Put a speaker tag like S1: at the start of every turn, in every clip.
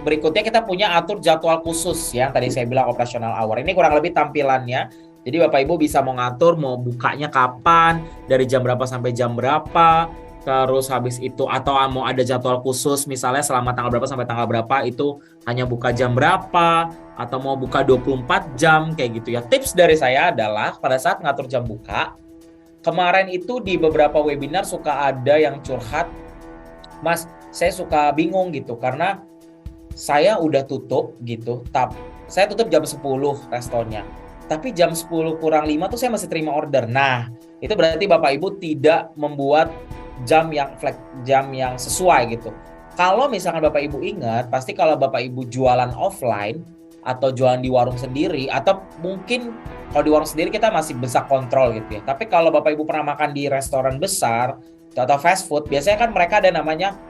S1: berikutnya kita punya atur jadwal khusus ya. Tadi saya bilang operational hour. Ini kurang lebih tampilannya. Jadi Bapak Ibu bisa mengatur mau bukanya kapan, dari jam berapa sampai jam berapa. Terus habis itu atau mau ada jadwal khusus misalnya selama tanggal berapa sampai tanggal berapa itu hanya buka jam berapa atau mau buka 24 jam kayak gitu ya. Tips dari saya adalah pada saat ngatur jam buka, kemarin itu di beberapa webinar suka ada yang curhat, Mas, saya suka bingung gitu karena saya udah tutup gitu, saya tutup jam 10 restonya. Tapi jam 10 kurang 5 tuh saya masih terima order. Nah, itu berarti Bapak Ibu tidak membuat jam yang sesuai gitu. Kalau misalkan Bapak Ibu ingat, pasti kalau Bapak Ibu jualan offline atau jualan di warung sendiri atau mungkin kalau di warung sendiri kita masih bisa kontrol gitu ya. Tapi kalau Bapak Ibu pernah makan di restoran besar atau fast food, biasanya kan mereka ada namanya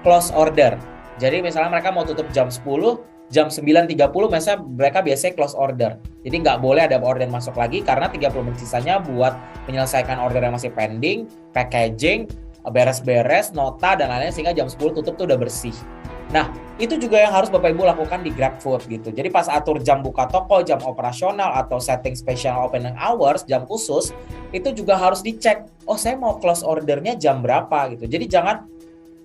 S1: close order. Jadi misalnya mereka mau tutup jam 10, jam 9.30 misalnya mereka biasanya close order. Jadi nggak boleh ada order masuk lagi karena 30 menit sisanya buat menyelesaikan order yang masih pending, packaging, beres-beres, nota, dan lain-lain sehingga jam 10 tutup tuh udah bersih. Nah, itu juga yang harus Bapak Ibu lakukan di GrabFood gitu. Jadi pas atur jam buka toko, jam operasional, atau setting special opening hours, jam khusus, itu juga harus dicek. Oh, saya mau close ordernya jam berapa gitu. Jadi jangan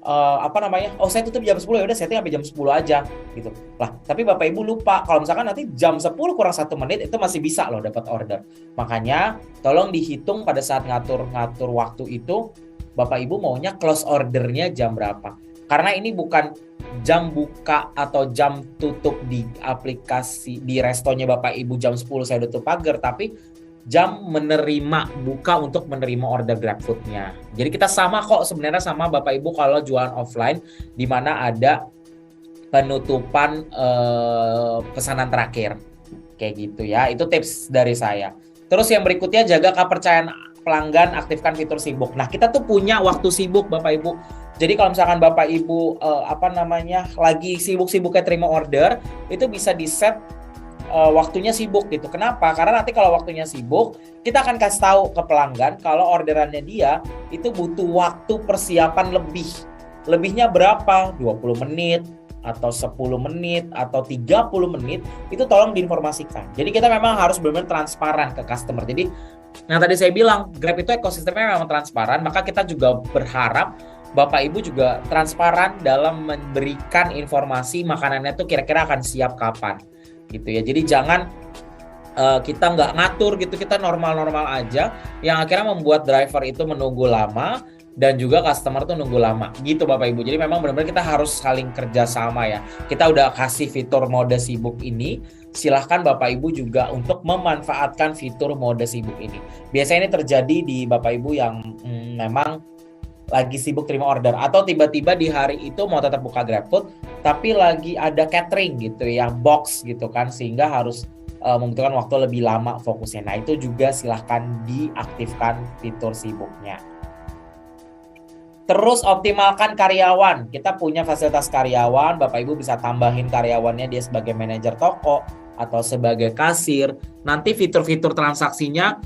S1: oh saya tutup jam 10 ya udah setting sampai jam 10 aja gitu. Lah, tapi Bapak Ibu lupa kalau misalkan nanti jam 10 kurang 1 menit itu masih bisa loh dapat order. Makanya tolong dihitung pada saat ngatur waktu itu Bapak Ibu maunya close ordernya jam berapa. Karena ini bukan jam buka atau jam tutup di aplikasi di restonya Bapak Ibu jam 10 saya tutup pagar, tapi jam menerima buka untuk menerima order GrabFood-nya. Jadi kita sama kok sebenarnya sama Bapak Ibu kalau jualan offline di mana ada penutupan pesanan terakhir. Kayak gitu ya. Itu tips dari saya. Terus yang berikutnya jaga kepercayaan pelanggan, aktifkan fitur sibuk. Nah, kita tuh punya waktu sibuk Bapak Ibu. Jadi kalau misalkan Bapak Ibu lagi sibuk-sibuknya terima order, itu bisa di-set waktunya sibuk gitu. Kenapa? Karena nanti kalau waktunya sibuk, kita akan kasih tahu ke pelanggan kalau orderannya dia itu butuh waktu persiapan lebih. Lebihnya berapa? 20 menit atau 10 menit atau 30 menit, itu tolong diinformasikan. Jadi kita memang harus benar-benar transparan ke customer. Jadi yang tadi saya bilang, Grab itu ekosistemnya memang transparan, maka kita juga berharap Bapak Ibu juga transparan dalam memberikan informasi makanannya itu kira-kira akan siap kapan. Gitu ya. Jadi jangan kita nggak ngatur gitu, kita normal-normal aja yang akhirnya membuat driver itu menunggu lama dan juga customer tuh nunggu lama gitu Bapak Ibu. Jadi memang benar-benar kita harus saling kerjasama ya. Kita udah kasih fitur mode sibuk ini, silahkan Bapak Ibu juga untuk memanfaatkan fitur mode sibuk ini. Biasanya ini terjadi di Bapak Ibu yang memang lagi sibuk terima order atau tiba-tiba di hari itu mau tetap buka GrabFood tapi lagi ada catering gitu ya, box gitu kan, sehingga harus membutuhkan waktu lebih lama fokusnya. Nah, itu juga silahkan diaktifkan fitur sibuknya. Terus optimalkan karyawan. Kita punya fasilitas karyawan, Bapak Ibu bisa tambahin karyawannya dia sebagai manajer toko atau sebagai kasir. Nanti fitur-fitur transaksinya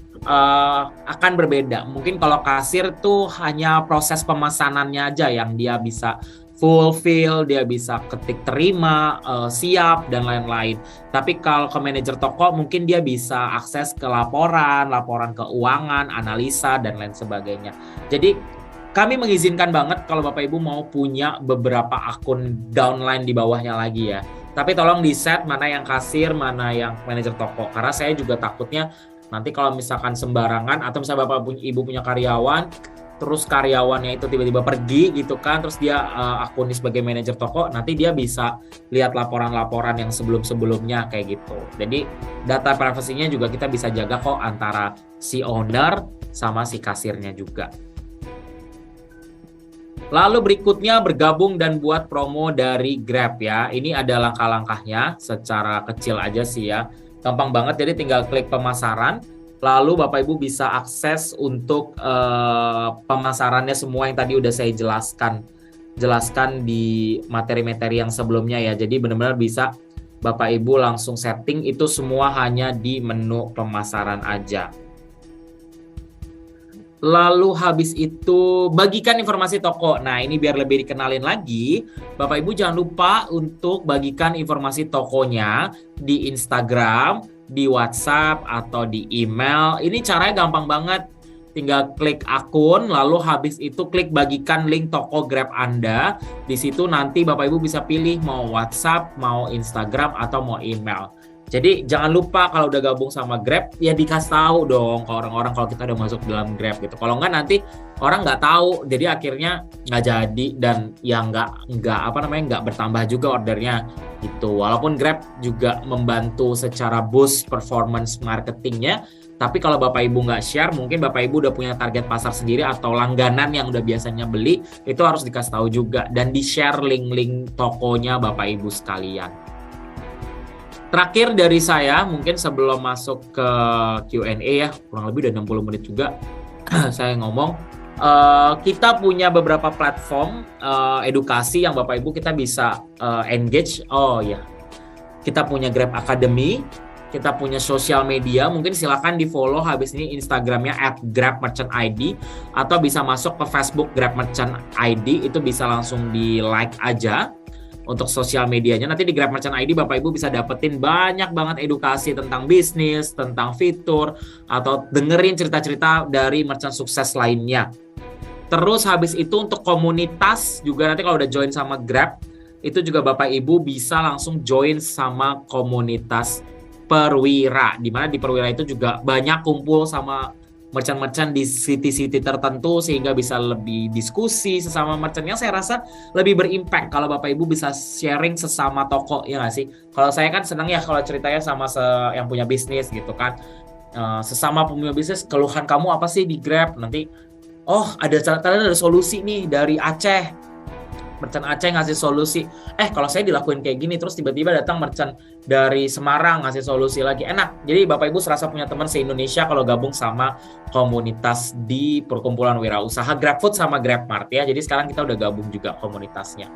S1: akan berbeda. Mungkin kalau kasir tuh hanya proses pemesanannya aja yang dia bisa fulfill, dia bisa ketik terima, siap, dan lain-lain. Tapi kalau ke manajer toko mungkin dia bisa akses ke laporan keuangan, analisa, dan lain sebagainya. Jadi kami mengizinkan banget kalau Bapak Ibu mau punya beberapa akun downline di bawahnya lagi ya. Tapi tolong di-set mana yang kasir, mana yang manajer toko. Karena saya juga takutnya nanti kalau misalkan sembarangan atau misalnya Bapak Ibu punya karyawan, terus karyawannya itu tiba-tiba pergi gitu kan, terus dia akunnya sebagai manajer toko, nanti dia bisa lihat laporan-laporan yang sebelum-sebelumnya kayak gitu. Jadi data privasinya juga kita bisa jaga kok antara si owner sama si kasirnya juga. Lalu berikutnya bergabung dan buat promo dari Grab ya. Ini ada langkah-langkahnya secara kecil aja sih ya. Gampang banget, jadi tinggal klik pemasaran. Lalu Bapak Ibu bisa akses untuk pemasarannya semua yang tadi udah saya jelaskan di materi-materi yang sebelumnya ya. Jadi benar-benar bisa Bapak Ibu langsung setting itu semua hanya di menu pemasaran aja. Lalu habis itu bagikan informasi toko. Nah, ini biar lebih dikenalin lagi, Bapak Ibu jangan lupa untuk bagikan informasi tokonya di Instagram, di WhatsApp, atau di email. Ini caranya gampang banget. Tinggal klik akun, lalu habis itu klik bagikan link toko Grab Anda. Di situ nanti Bapak Ibu bisa pilih mau WhatsApp, mau Instagram, atau mau email. Jadi jangan lupa kalau udah gabung sama Grab, ya dikasih tahu dong ke orang-orang kalau kita udah masuk dalam Grab gitu. Kalau nggak nanti orang nggak tahu, jadi akhirnya nggak jadi dan ya nggak bertambah juga ordernya gitu. Walaupun Grab juga membantu secara boost performance marketingnya, tapi kalau Bapak Ibu nggak share, mungkin Bapak Ibu udah punya target pasar sendiri atau langganan yang udah biasanya beli, itu harus dikasih tahu juga dan di-share link-link tokonya Bapak Ibu sekalian. Terakhir dari saya, mungkin sebelum masuk ke Q&A ya, kurang lebih udah 60 menit juga saya ngomong. Kita punya beberapa platform edukasi yang Bapak Ibu kita bisa engage. Oh ya, kita punya Grab Academy, kita punya sosial media. Mungkin silakan di follow habis ini Instagramnya @grabmerchantid atau bisa masuk ke Facebook Grab Merchant ID, itu bisa langsung di like aja. Untuk sosial medianya, nanti di Grab Merchant ID Bapak Ibu bisa dapetin banyak banget edukasi tentang bisnis, tentang fitur, atau dengerin cerita-cerita dari merchant sukses lainnya. Terus habis itu untuk komunitas juga nanti kalau udah join sama Grab, itu juga Bapak Ibu bisa langsung join sama komunitas Perwira. Dimana di Perwira itu juga banyak kumpul sama merchant-merchant di city-city tertentu sehingga bisa lebih diskusi sesama merchant yang saya rasa lebih berimpact kalau Bapak Ibu bisa sharing sesama toko, ya nggak sih? Kalau saya kan senang ya kalau ceritanya sama yang punya bisnis gitu kan. Sesama punya bisnis, keluhan kamu apa sih di Grab? Nanti, oh ada solusi nih dari Aceh. Merchant Aceh ngasih solusi, kalau saya dilakuin kayak gini, terus tiba-tiba datang merchant dari Semarang ngasih solusi lagi, enak. Jadi Bapak Ibu serasa punya teman se-Indonesia kalau gabung sama komunitas di perkumpulan wirausaha GrabFood sama GrabMart ya. Jadi sekarang kita udah gabung juga komunitasnya.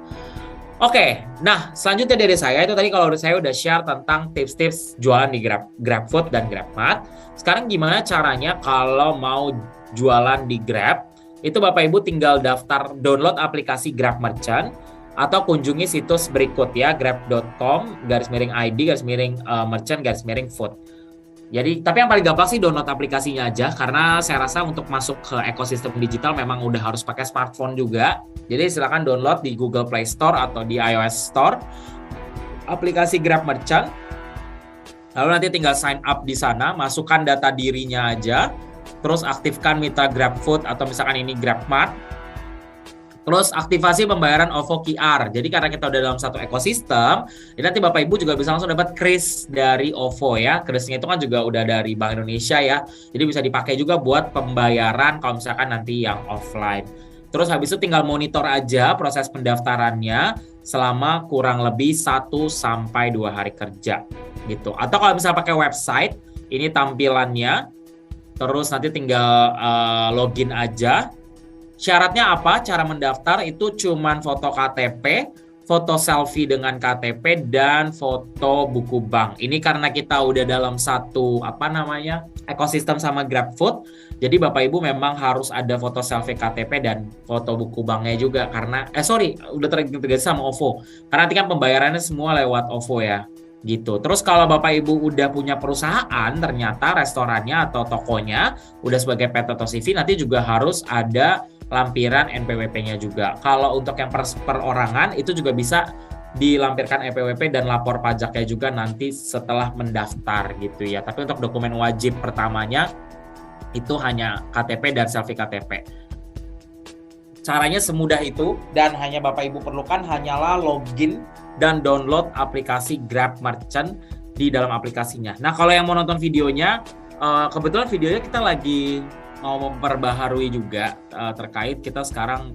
S1: Oke, nah selanjutnya dari saya itu tadi kalau saya udah share tentang tips-tips jualan di GrabFood dan GrabMart. Sekarang gimana caranya kalau mau jualan di Grab? Itu Bapak Ibu tinggal daftar download aplikasi Grab Merchant atau kunjungi situs berikut ya, grab.com/id/merchant/food. Jadi, tapi yang paling gampang sih download aplikasinya aja karena saya rasa untuk masuk ke ekosistem digital memang udah harus pakai smartphone juga. Jadi silakan download di Google Play Store atau di iOS Store aplikasi Grab Merchant. Lalu nanti tinggal sign up di sana, masukkan data dirinya aja. Terus aktifkan mitra GrabFood atau misalkan ini GrabMart. Terus aktivasi pembayaran OVO QR. Jadi karena kita udah dalam satu ekosistem, jadi nanti Bapak Ibu juga bisa langsung dapat kris dari OVO ya. Krisnya itu kan juga udah dari Bank Indonesia ya. Jadi bisa dipakai juga buat pembayaran kalau misalkan nanti yang offline. Terus habis itu tinggal monitor aja proses pendaftarannya selama kurang lebih 1-2 hari kerja gitu. Atau kalau misalnya pakai website, ini tampilannya. Terus nanti tinggal login aja. Syaratnya apa? Cara mendaftar itu cuman foto KTP, foto selfie dengan KTP, dan foto buku bank. Ini karena kita udah dalam satu ekosistem sama GrabFood. Jadi Bapak Ibu memang harus ada foto selfie KTP dan foto buku banknya juga karena udah terintegrasi sama OVO. Karena nanti kan pembayarannya semua lewat OVO ya. Gitu. Terus kalau Bapak Ibu udah punya perusahaan, ternyata restorannya atau tokonya udah sebagai PT atau CV, nanti juga harus ada lampiran NPWP-nya juga. Kalau untuk yang perorangan itu juga bisa dilampirkan NPWP dan lapor pajaknya juga nanti setelah mendaftar gitu ya. Tapi untuk dokumen wajib pertamanya itu hanya KTP dan selfie KTP. Caranya semudah itu dan hanya Bapak Ibu perlukan hanyalah login dan download aplikasi Grab Merchant di dalam aplikasinya. Nah, kalau yang mau nonton videonya, kebetulan videonya kita lagi mau memperbaharui juga terkait kita sekarang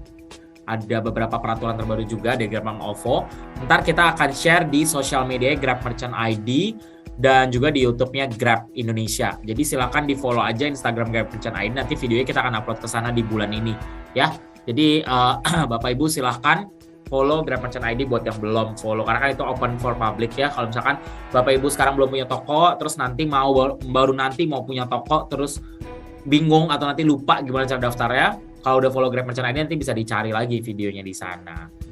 S1: ada beberapa peraturan terbaru juga dari Grab OVO. Ntar kita akan share di sosial media Grab Merchant ID dan juga di YouTube-nya Grab Indonesia. Jadi silakan di-follow aja Instagram Grab Merchant ID. Nanti videonya kita akan upload ke sana di bulan ini, ya. Jadi Bapak Ibu silahkan follow Grab Merchant ID buat yang belum follow karena kan itu open for public ya. Kalau misalkan Bapak Ibu sekarang belum punya toko, terus nanti baru nanti mau punya toko, terus bingung atau nanti lupa gimana cara daftarnya, kalau udah follow Grab Merchant ID nanti bisa dicari lagi videonya di sana.